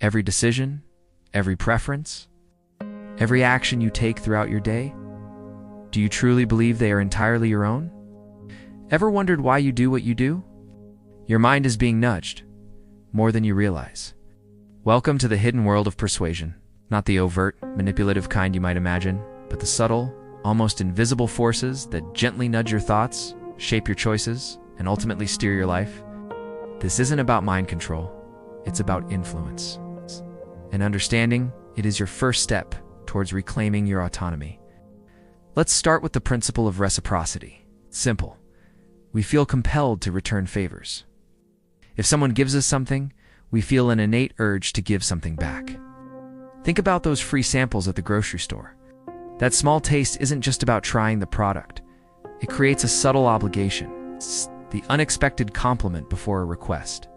Every decision, every preference, every action you take throughout your day? Do you truly believe they are entirely your own? Ever wondered why you do what you do? Your mind is being nudged, more than you realize. Welcome to the hidden world of persuasion. Not the overt, manipulative kind you might imagine, but the subtle, almost invisible forces that gently nudge your thoughts, shape your choices, and ultimately steer your life. This isn't about mind control, it's about influence. And understanding it is your first step towards reclaiming your autonomy. Let's start with the principle of reciprocity. Simple. We feel compelled to return favors. If someone gives us something, we feel an innate urge to give something back. Think about those free samples at the grocery store. That small taste isn't just about trying the product. It creates a subtle obligation. It's the unexpected compliment before a request.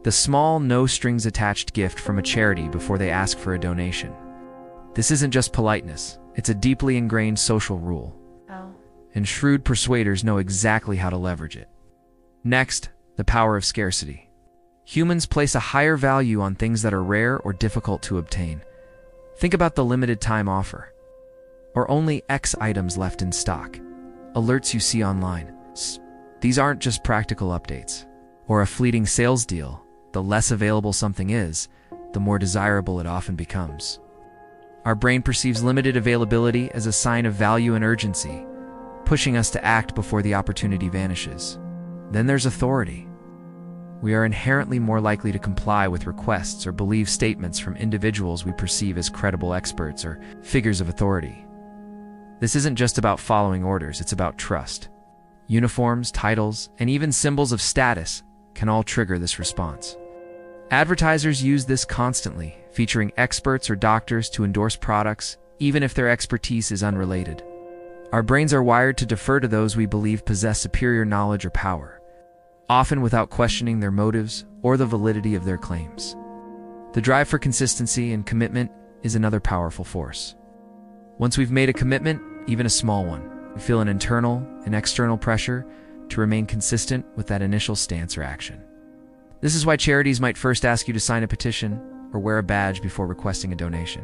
The small, no-strings-attached gift from a charity before they ask for a donation. This isn't just politeness. It's a deeply ingrained social rule. And shrewd persuaders know exactly how to leverage it. Next, the power of scarcity. Humans place a higher value on things that are rare or difficult to obtain. Think about the limited time offer, or only X items left in stock, alerts you see online. These aren't just practical updates, or a fleeting sales deal. The less available something is, the more desirable it often becomes. Our brain perceives limited availability as a sign of value and urgency, pushing us to act before the opportunity vanishes. Then there's authority. We are inherently more likely to comply with requests or believe statements from individuals we perceive as credible experts or figures of authority. This isn't just about following orders, it's about trust. Uniforms, titles, and even symbols of status can all trigger this response. Advertisers use this constantly, featuring experts or doctors to endorse products, even if their expertise is unrelated. Our brains are wired to defer to those we believe possess superior knowledge or power, often without questioning their motives or the validity of their claims. The drive for consistency and commitment is another powerful force. Once we've made a commitment, even a small one, we feel an internal and external pressure to remain consistent with that initial stance or action. This is why charities might first ask you to sign a petition or wear a badge before requesting a donation.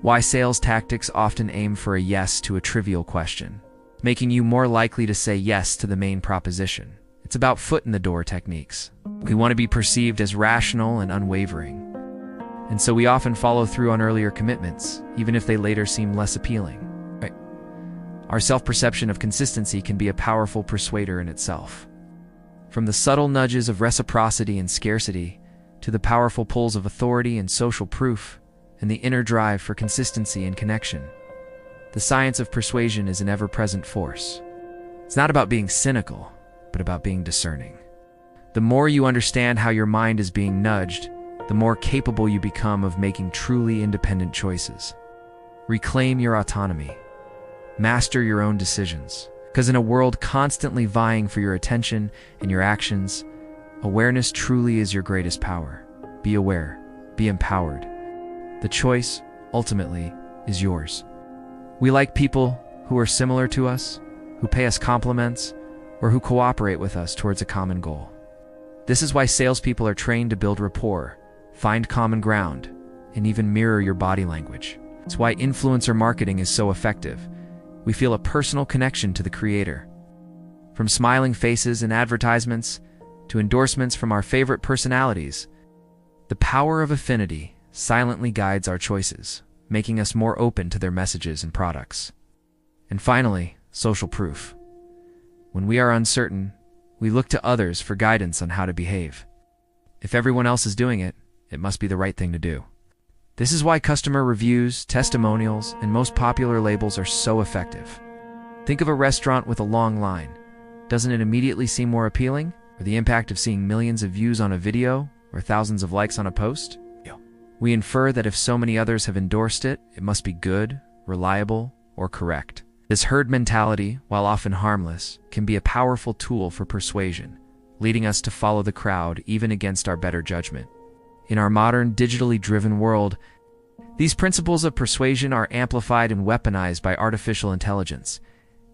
Why sales tactics often aim for a yes to a trivial question, making you more likely to say yes to the main proposition. It's about foot-in-the-door techniques. We want to be perceived as rational and unwavering. And so we often follow through on earlier commitments, even if they later seem less appealing. Right? Our self-perception of consistency can be a powerful persuader in itself. From the subtle nudges of reciprocity and scarcity, to the powerful pulls of authority and social proof, and the inner drive for consistency and connection, the science of persuasion is an ever-present force. It's not about being cynical, but about being discerning. The more you understand how your mind is being nudged, the more capable you become of making truly independent choices. Reclaim your autonomy. Master your own decisions. Because in a world constantly vying for your attention and your actions, awareness truly is your greatest power. Be aware. Be empowered. The choice, ultimately, is yours. We like people who are similar to us, who pay us compliments, or who cooperate with us towards a common goal. This is why salespeople are trained to build rapport, find common ground, and even mirror your body language. It's why influencer marketing is so effective. We feel a personal connection to the creator. From smiling faces in advertisements to endorsements from our favorite personalities, the power of affinity silently guides our choices, making us more open to their messages and products. And finally, social proof. When we are uncertain, we look to others for guidance on how to behave. If everyone else is doing it, it must be the right thing to do. This is why customer reviews, testimonials, and most popular labels are so effective. Think of a restaurant with a long line. Doesn't it immediately seem more appealing? Or the impact of seeing millions of views on a video or thousands of likes on a post? We infer that if so many others have endorsed it, it must be good, reliable, or correct. This herd mentality, while often harmless, can be a powerful tool for persuasion, leading us to follow the crowd even against our better judgment. In our modern, digitally driven world, these principles of persuasion are amplified and weaponized by artificial intelligence.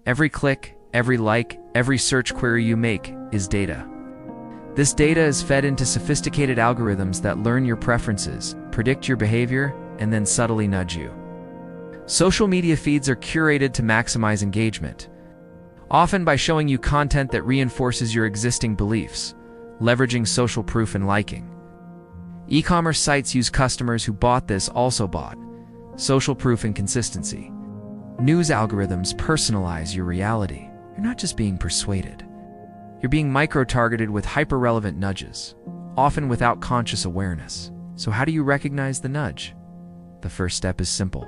Every click, every like, every search query you make is data. This data is fed into sophisticated algorithms that learn your preferences, predict your behavior, and then subtly nudge you. Social media feeds are curated to maximize engagement, often by showing you content that reinforces your existing beliefs, leveraging social proof and liking. E-commerce sites use customers who bought this also bought, social proof and consistency. News algorithms personalize your reality. You're not just being persuaded. You're being micro-targeted with hyper-relevant nudges, often without conscious awareness. So how do you recognize the nudge? The first step is simple: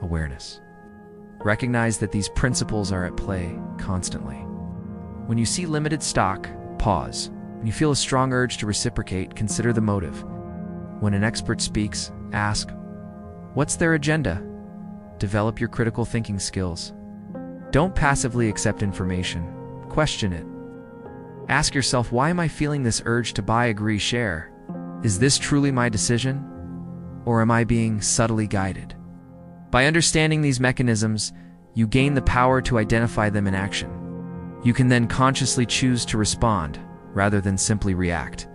awareness. Recognize that these principles are at play constantly. When you see limited stock, pause. When you feel a strong urge to reciprocate, consider the motive. When an expert speaks, ask, what's their agenda? Develop your critical thinking skills. Don't passively accept information. Question it. Ask yourself, why am I feeling this urge to buy, agree, share? Is this truly my decision? Or am I being subtly guided? By understanding these mechanisms, you gain the power to identify them in action. You can then consciously choose to respond, rather than simply react.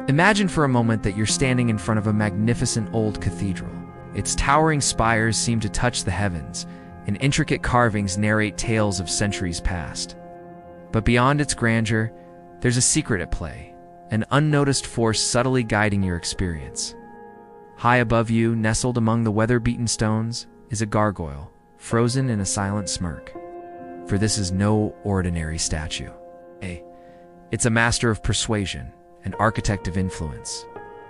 Imagine for a moment that you're standing in front of a magnificent old cathedral. Its towering spires seem to touch the heavens, and intricate carvings narrate tales of centuries past. But beyond its grandeur, there's a secret at play, an unnoticed force subtly guiding your experience. High above you, nestled among the weather-beaten stones, is a gargoyle, frozen in a silent smirk. For this is no ordinary statue. It's a master of persuasion, an architect of influence,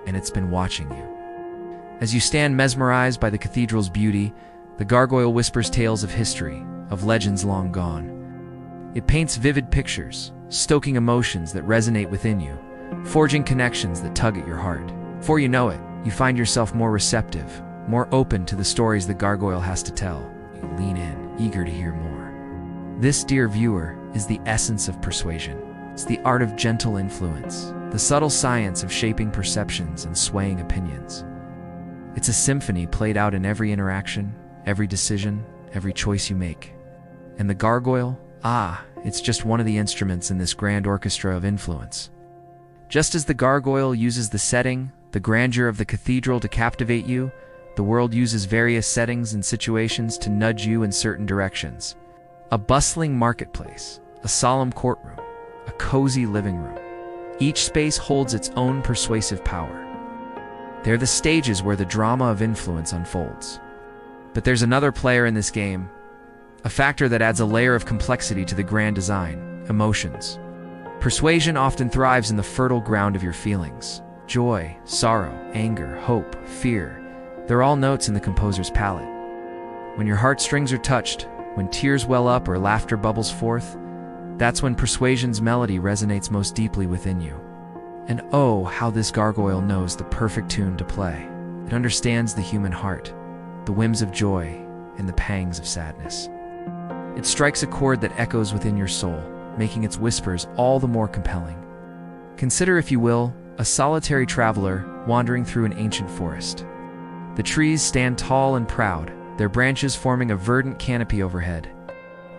and it's been watching you. As you stand mesmerized by the cathedral's beauty, the gargoyle whispers tales of history, of legends long gone. It paints vivid pictures, stoking emotions that resonate within you, forging connections that tug at your heart. Before you know it, you find yourself more receptive, more open to the stories the gargoyle has to tell. You lean in, eager to hear more. This, dear viewer, is the essence of persuasion. It's the art of gentle influence, the subtle science of shaping perceptions and swaying opinions. It's a symphony played out in every interaction, every decision, every choice you make. And the gargoyle? It's just one of the instruments in this grand orchestra of influence. Just as the gargoyle uses the setting, the grandeur of the cathedral to captivate you, the world uses various settings and situations to nudge you in certain directions. A bustling marketplace, a solemn courtroom, a cozy living room. Each space holds its own persuasive power. They're the stages where the drama of influence unfolds. But there's another player in this game, a factor that adds a layer of complexity to the grand design: emotions. Persuasion often thrives in the fertile ground of your feelings. Joy, sorrow, anger, hope, fear, they're all notes in the composer's palette. When your heartstrings are touched, when tears well up or laughter bubbles forth, that's when persuasion's melody resonates most deeply within you. And oh, how this gargoyle knows the perfect tune to play. It understands the human heart, the whims of joy, and the pangs of sadness. It strikes a chord that echoes within your soul, making its whispers all the more compelling. Consider, if you will, a solitary traveler wandering through an ancient forest. The trees stand tall and proud, their branches forming a verdant canopy overhead.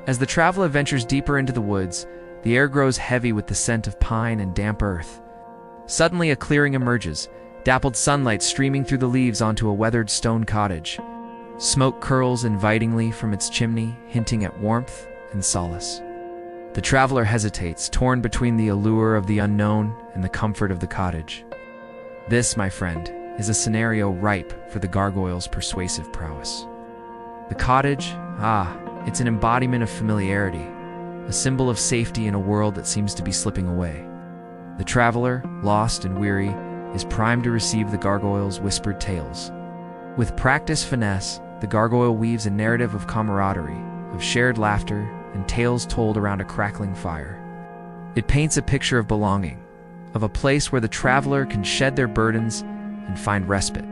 As the traveler ventures deeper into the woods, the air grows heavy with the scent of pine and damp earth. Suddenly a clearing emerges, dappled sunlight streaming through the leaves onto a weathered stone cottage. Smoke curls invitingly from its chimney, hinting at warmth and solace. The traveler hesitates, torn between the allure of the unknown and the comfort of the cottage. This, my friend, is a scenario ripe for the gargoyle's persuasive prowess. The cottage, it's an embodiment of familiarity, a symbol of safety in a world that seems to be slipping away. The traveler, lost and weary, is primed to receive the gargoyle's whispered tales. With practiced finesse, the gargoyle weaves a narrative of camaraderie, of shared laughter, and tales told around a crackling fire. It paints a picture of belonging, of a place where the traveler can shed their burdens and find respite.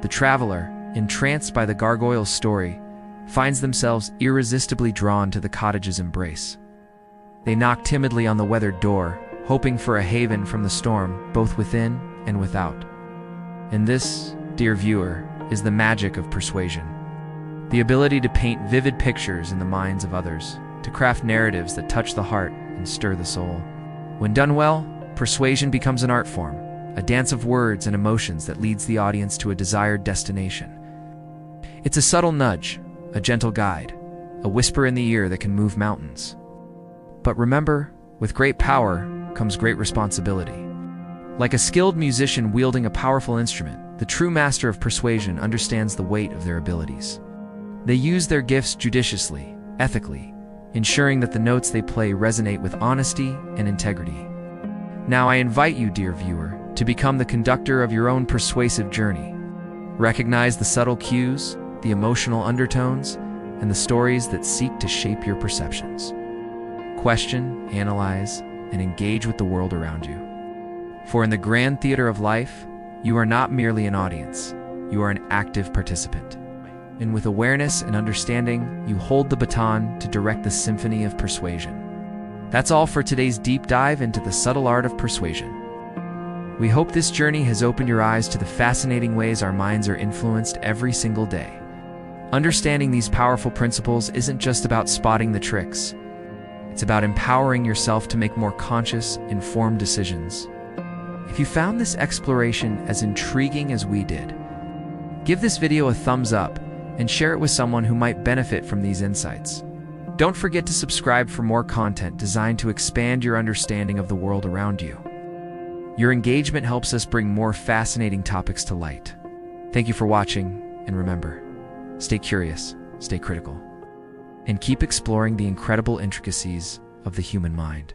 The traveler, entranced by the gargoyle's story, finds themselves irresistibly drawn to the cottage's embrace. They knock timidly on the weathered door, hoping for a haven from the storm, both within and without. And this, dear viewer, is the magic of persuasion. The ability to paint vivid pictures in the minds of others, to craft narratives that touch the heart and stir the soul. When done well, persuasion becomes an art form, a dance of words and emotions that leads the audience to a desired destination. It's a subtle nudge, a gentle guide, a whisper in the ear that can move mountains. But remember, with great power comes great responsibility. Like a skilled musician wielding a powerful instrument, the true master of persuasion understands the weight of their abilities. They use their gifts judiciously, ethically, ensuring that the notes they play resonate with honesty and integrity. Now I invite you, dear viewer, to become the conductor of your own persuasive journey. Recognize the subtle cues, the emotional undertones, and the stories that seek to shape your perceptions. Question, analyze, and engage with the world around you. For in the grand theater of life, you are not merely an audience, you are an active participant. And with awareness and understanding, you hold the baton to direct the symphony of persuasion. That's all for today's deep dive into the subtle art of persuasion. We hope this journey has opened your eyes to the fascinating ways our minds are influenced every single day. Understanding these powerful principles isn't just about spotting the tricks. It's about empowering yourself to make more conscious, informed decisions. If you found this exploration as intriguing as we did, give this video a thumbs up and share it with someone who might benefit from these insights. Don't forget to subscribe for more content designed to expand your understanding of the world around you. Your engagement helps us bring more fascinating topics to light. Thank you for watching, and remember, stay curious, stay critical, and keep exploring the incredible intricacies of the human mind.